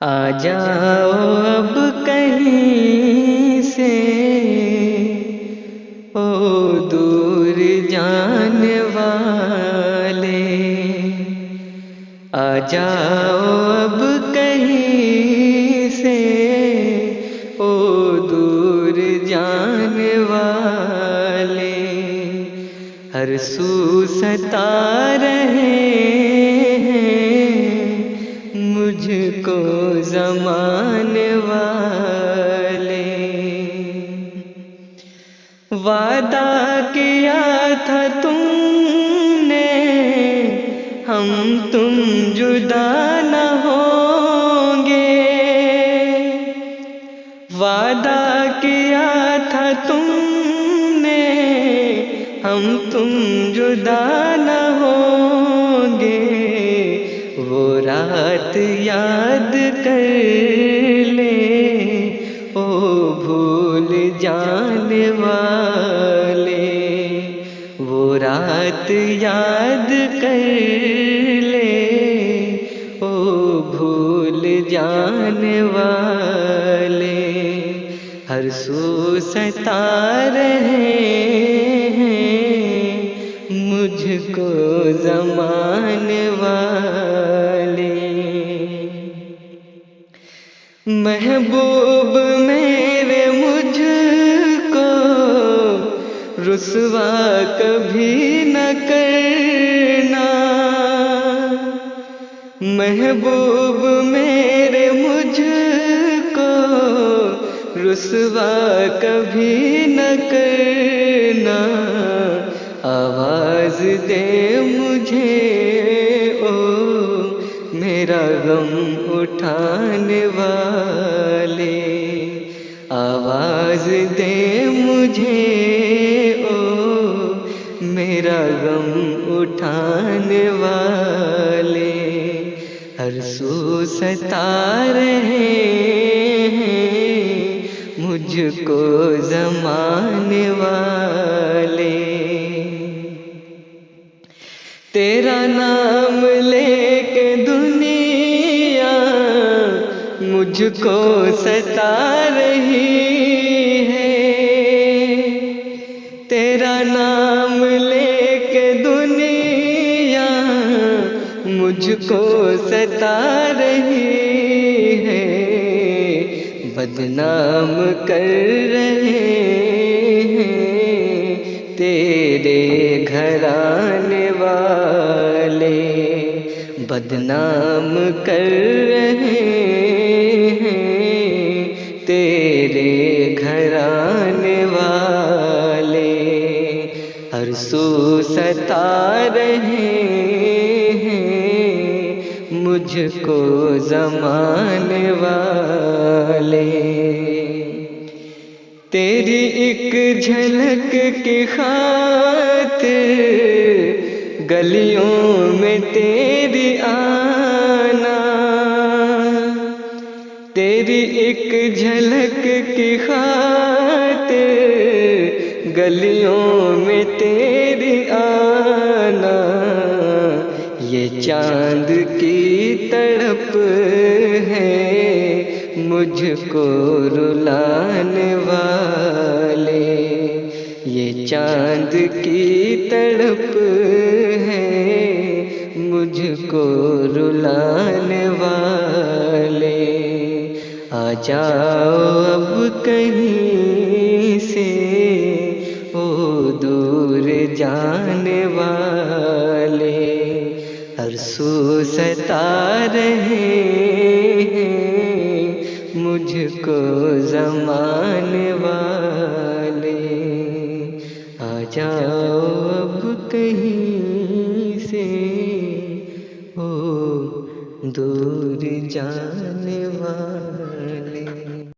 आ जाओ अब कहीं से, ओ दूर जाने वाले। आ जाओ अब कहीं से, ओ दूर जाने वाले। हर सू सता रहे हैं मुझको ज़माने वाले। वादा किया था तुमने, हम तुम जुदा न होंगे। वादा किया था तुमने, हम तुम जुदा न होंगे। वो रात याद कर ले, ओ भूल जाने वाले। वो रात याद कर ले, ओ भूल जाने वाले। हर सू सता रहे हैं मुझको ज़माने वाले। महबूब मेरे मुझको रुसवा कभी न करना। महबूब मेरे मुझको रुसवा कभी न करना। आवाज़ दे मुझे ओ मेरा गम उठाने वाले। आवाज़ दे मुझे ओ मेरा गम उठाने वाले। हर सू सता रहे हैं मुझको ज़माने वाले। तेरा नाम लेके दुनिया मुझको सता रही है। तेरा नाम लेके दुनिया मुझको सता रही है। बदनाम कर रहे हैं तेरे घराने वाले। बदनाम कर रहे हैं तेरे घराने वाले। हर सू सता रहे हैं मुझको ज़माने वाले। तेरी एक झलक की खातिर गलियों में तेरी आना। तेरी एक झलक की खातिर गलियों में तेरी आना। ये चांद की तड़प है मुझको रुलाने वाले। ये चांद की तड़प है मुझको रुलाने वाले। आ जाओ अब कहीं से, ओ दूर जाने वाले। हर सू सता रहे हैं मुझको ज़माने वाले। आ जाओ अब कहीं से, ओ दूर जाने